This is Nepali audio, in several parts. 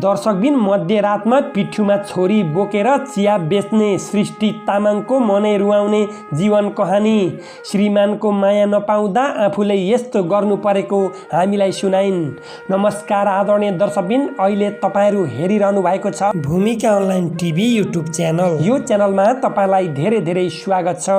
दर्शकबिन मध्यरातमा पिठ्युमा छोरी बोकेर चिया बेच्ने सृष्टि तामाङको मनै रुवाउने जीवन कहानी। श्रीमानको माया नपाउँदा आफूले यस्तो गर्नु परेको हामीलाई सुनाइन्। नमस्कार आदरणीय दर्शकबिन, अहिले तपाईहरू हेरिरहनु भएको छ भूमिका अनलाइन टिभी युट्युब च्यानल। यो च्यानलमा तपाईलाई धेरै धेरै स्वागत छ।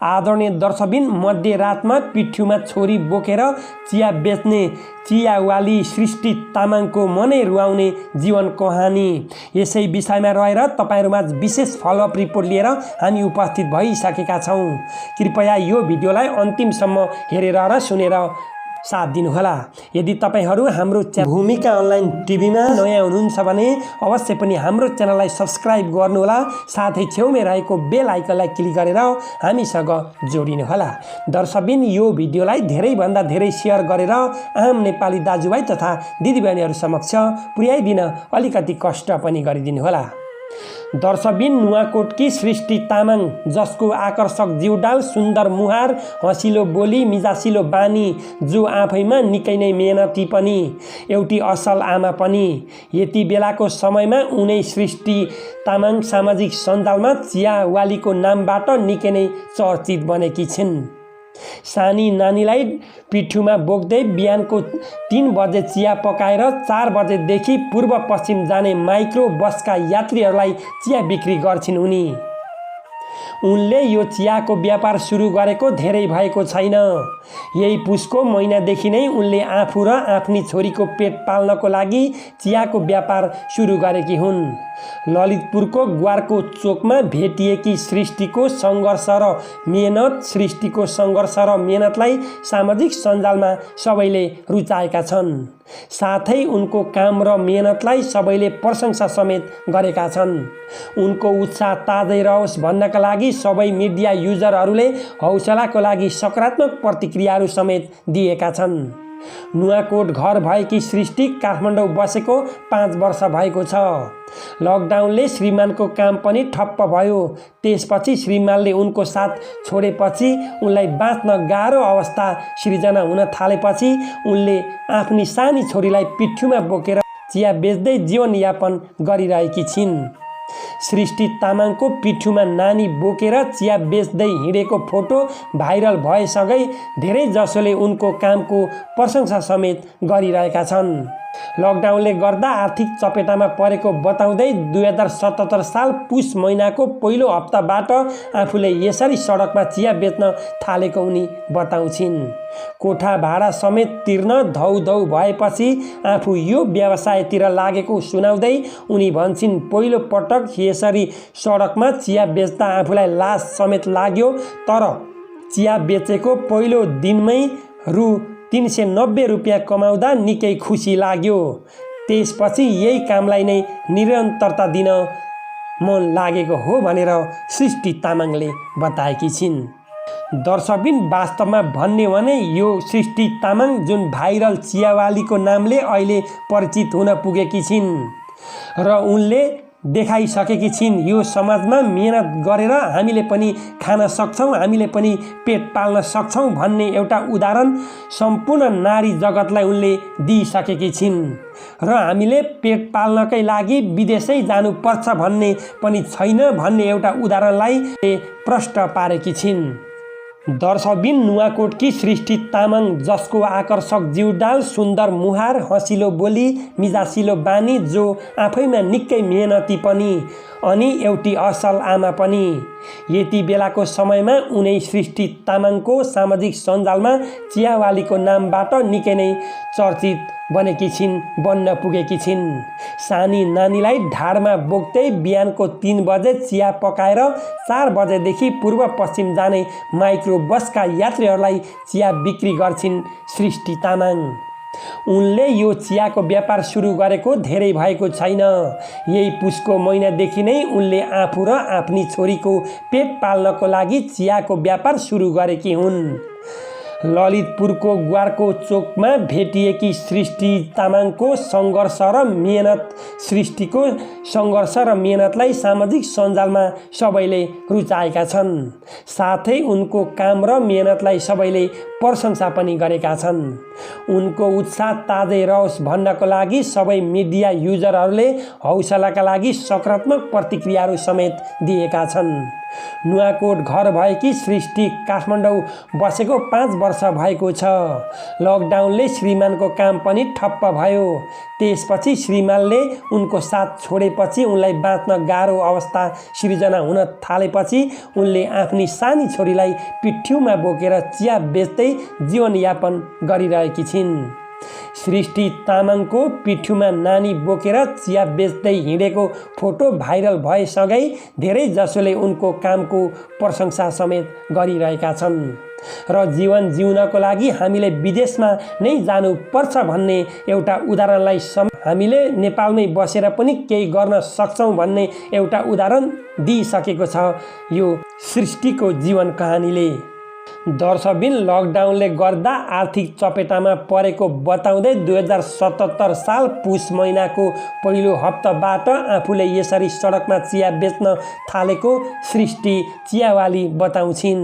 आदरणीय दर्शकबिन, मध्यरातमा पिठ्युमा छोरी बोकेर चिया बेच्ने चियावाली सृष्टि तामाङको मनै रुवाउने जीवन कहानी, यसै विषयमा रहेर तपाईहरुमा विशेष फलोअप रिपोर्ट लिएर हामी उपस्थित भइसकेका छौं। कृपया यो भिडियोलाई अन्तिमसम्म हेरेर र सुनेर साथ दिनुहोला। यदि तपाईहरु हाम्रो भूमिका अनलाइन टिभीमा नयाँ हुनुहुन्छ भने अवश्य पनि हाम्रो च्यानललाई सब्स्क्राइब गर्नुहोला, साथै छेउमै रहेको बेल आइकनलाई क्लिक गरेर हामीसँग जोडिनुहोला। दर्शकबिन, यो भिडियोलाई धेरै भन्दा धेरै शेयर गरेर आम नेपाली दाजुभाइ तथा दिदीबहिनीहरु समक्ष पुर्याइदिन अलिकति कष्ट पनि गरिदिनुहोला। दर्शकबिन, नुवाकोटकी सृष्टि तामाङ, जसको आकर्षक जिउडाल, सुन्दर मुहार, हँसिलो बोली, मिजासिलो बानी, जो आफैमा निकै नै मेहनती पनि, एउटी असल आमा पनि। यति बेलाको समयमा उनै सृष्टि तामाङ सामाजिक सञ्जालमा चियावालीको नामबाट निकै नै चर्चित बनेकी छिन्। सानी नानीलाई पिठ्युमा बोक्दै बिहानको 3 बजे चिया पकाएर 4 बजेदेखि पूर्व पश्चिम जाने माइक्रो बसका यात्रीहरूलाई चिया बिक्री गर्छिन् उनी। उनले यो चियाको व्यापार सुरु गरेको धेरै भएको छैन। यही पुसको महिनादेखि नै उनले आफू र आफ्नी छोरीको पेट पाल्नको लागि चियाको व्यापार सुरु गरेकी हुन्। ललितपुरको ग्वारको चोकमा भेटिएकी सृष्टिको सङ्घर्ष र मेहनतलाई सामाजिक सञ्जालमा सबैले रुचाएका छन्। साथै उनको काम र मेहनतलाई सबैले प्रशंसा समेत गरेका छन्। उनको उत्साह ताजै रहोस् भन्नका लागि सबै मिडिया युजरहरूले हौसलाको लागि सकारात्मक प्रतिक्रियाहरू समेत दिएका छन्। नुवाकोट घर भएकी सृष्टि काठमाडौँ बसेको 5 वर्ष भएको छ। लकडाउनले श्रीमानको काम पनि ठप्प भयो। त्यसपछि श्रीमानले उनको साथ छोडेपछि उनलाई बाँच्न गाह्रो अवस्था सृजना हुन थालेपछि उनले आफ्नी सानी छोरीलाई पिठ्युमा बोकेर चिया बेच्दै जीवनयापन गरिरहेकी छिन्। सृष्टि तामाङको पिठ्युमा नानी बोकेर चिया बेच्दै हिँडेको फोटो भाइरल भएसँगै धेरै जसोले उनको कामको प्रशंसा समेत गरिरहेका छन्। लकडाउनले गर्दा आर्थिक चपेटामा परेको बताउँदै 2077 साल पुस महिनाको पहिलो हप्ताबाट आफूले यसरी सडकमा चिया बेच्न थालेको उनी बताउँछिन्। कोठा भाडा समेत तिर्न धौधौ भएपछि आफू यो व्यवसायतिर लागेको सुनाउँदै उनी भन्छिन्, पहिलो पटक यसरी सडकमा चिया बेच्दा आफूलाई लाज समेत लाग्यो, तर चिया बेचेको पहिलो दिनमै रु 390 रुपियाँ कमाउँदा निकै खुसी लाग्यो। त्यसपछि यही कामलाई नै निरन्तरता दिन मन लागेको हो भनेर सृष्टि तामाङले बताएकी छिन्। दर्शकबिन, वास्तवमा भन्ने भने यो सृष्टि तामाङ जुन भाइरल चियावालीको नामले अहिले परिचित हुन पुगेकी छिन् र उनले देखाइसकेकी छिन्, यो समाजमा मेहनत गरेर हामीले पनि खान सक्छौँ, हामीले पनि पेट पाल्न सक्छौँ भन्ने एउटा उदाहरण सम्पूर्ण नारी जगतलाई उनले दिइसकेकी छिन्। र हामीले पेट पाल्नकै लागि विदेशै जानुपर्छ भन्ने पनि छैन भन्ने एउटा उदाहरणलाई प्रष्ट पारेकी छिन्। दर्शकबिन, नुवाकोटकी सृष्टि तामाङ, जसको आकर्षक जिउडाल, सुन्दर मुहार, हँसिलो बोली, मिजासिलो बानी, जो आफैमा निकै मेहनती पनि अनि एउटी असल आमा पनि। यति बेलाको समयमा उनै सृष्टि तामाङको सामाजिक सञ्जालमा चियावालीको नामबाट निकै नै चर्चित बन्न पुगेकी छिन्। सानी नानीलाई ढाडमा बोक्दै बिहानको 3 बजे चिया पकाएर 4 बजेदेखि पूर्व पश्चिम जाने माइक्रो बसका यात्रीहरूलाई चिया बिक्री गर्छिन् सृष्टि तामाङ। उनले यो चियाको व्यापार सुरु गरेको धेरै भएको छैन। यही पुसको महिनादेखि नै उनले आफू र आफ्नी छोरीको पेट पाल्नको लागि चियाको व्यापार सुरु गरेकी हुन्। ललितपुरको ग्वारको चोकमा भेटिएकी सृष्टि तामाङको सृष्टिको सङ्घर्ष र मेहनतलाई सामाजिक सञ्जालमा सबैले रुचाएका छन्। साथै उनको काम र मेहनतलाई सबैले प्रशंसा पनि गरेका छन्। उनको उत्साह ताजै रहोस् भन्नको लागि सबै मिडिया युजरहरूले हौसलाका लागि सकारात्मक प्रतिक्रियाहरू समेत दिएका छन्। नुवाकोट घर भएकी सृष्टि काठमाडौँ बसेको 5 वर्ष भएको छ। लकडाउनले श्रीमानको काम पनि ठप्प भयो। त्यसपछि श्रीमानले उनको साथ छोडेपछि उनलाई बाँच्न गाह्रो अवस्था सिर्जना हुन थालेपछि उनले आफ्नी सानी छोरीलाई पिठ्युमा बोकेर चिया बेच्दै जीवनयापन गरिरहेकी छिन्। सृष्टि तामाङको पिठ्युमा नानी बोकेर चिया बेच्दै हिँडेको फोटो भाइरल भएसँगै धेरै जसोले उनको कामको प्रशंसा समेत गरिरहेका छन्। र जीवन जिउनको लागि हामीले विदेशमा नै जानुपर्छ भन्ने एउटा उदाहरणलाई हामीले नेपालमै बसेर पनि केही गर्न सक्छौँ भन्ने एउटा उदाहरण दिइसकेको छ यो सृष्टिको जीवन कहानीले। दर्शकबिन लकडाउनले गर्दा आर्थिक चपेटामा परेको बताउँदै 2077 साल पुस महिनाको पहिलो हप्ताबाट आफूले यसरी सडकमा चिया बेच्न थालेको सृष्टि चियावाली बताउँछिन्।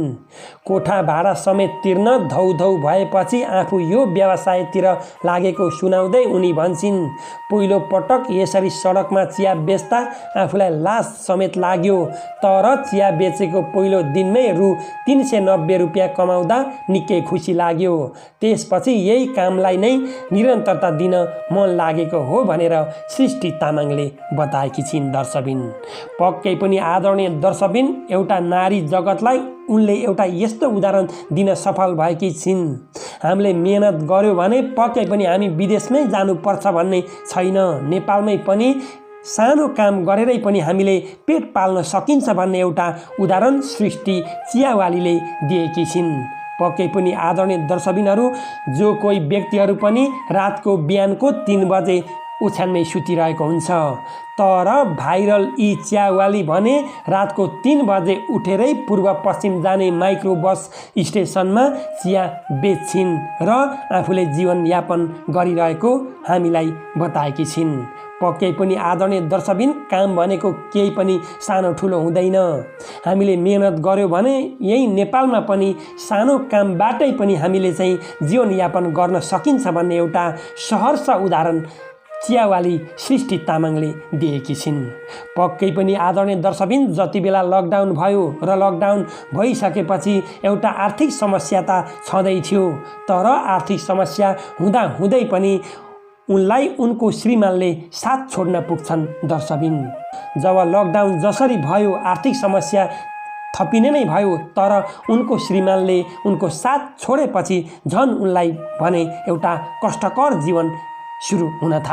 कोठा भाडा समेत तिर्न धौधौ भएपछि आफू यो व्यवसायतिर लागेको सुनाउँदै उनी भन्छिन्, पहिलो पटक यसरी सडकमा चिया बेच्दा आफूलाई लाज समेत लाग्यो, तर चिया बेचेको पहिलो दिनमै रु 390 रुपियाँ कमाउँदा निकै खुसी लाग्यो। त्यसपछि यही कामलाई नै निरन्तरता दिन मन लागेको हो भनेर सृष्टि तामाङले बताएकी छिन्। दर्शकबिन पक्कै पनि आदरणीय दर्शकबिन एउटा नारी जगतलाई उनले एउटा यस्तो उदाहरण दिन सफल भएकी छिन्। हामीले मेहनत गर्यो भने पक्कै पनि हामी विदेशमै जानुपर्छ भन्ने छैन। नेपालमै पनि सानो काम गरेरै पनि हामीले पेट पाल्न सकिन्छ भन्ने एउटा उदाहरण सृष्टि चियावालीले दिएकी छिन्। पक्कै पनि आदरणीय दर्शकबिनहरू, जो कोही व्यक्तिहरू पनि रातको बिहानको 3 बजे ओछ्यानमै सुतिरहेको हुन्छ, तर भाइरल यी चियावाली भने रातको 3 बजे उठेरै पूर्व पश्चिम जाने माइक्रो बस स्टेसनमा चिया बेच्छिन् र आफूले जीवनयापन गरिरहेको हामीलाई बताएकी छिन्। पक्कै पनि आदरणीय दर्शकबिन काम भनेको केही पनि सानो ठुलो हुँदैन। हामीले मेहनत गर्यो भने यही नेपालमा पनि सानो कामबाटै पनि हामीले चाहिँ जीवनयापन गर्न सकिन्छ भन्ने एउटा सहर्ष उदाहरण चियावाली सृष्टि तामाङले दिएकी छिन्। पक्कै पनि आदरणीय दर्शकबिन जति बेला लकडाउन भयो र लकडाउन भइसकेपछि एउटा आर्थिक समस्या त छँदै थियो, तर आर्थिक समस्या हुँदै पनि उनलाई उनको श्रीमानले साथ छोड्न पुग्छन्। दर्शकबिन जब लकडाउन जसरी भयो आर्थिक समस्या थपिने नै भयो, तर उनको श्रीमानले उनको साथ छोडेपछि झन् उनलाई भने एउटा कष्टकर जीवन सुरु हुन थाल्यो।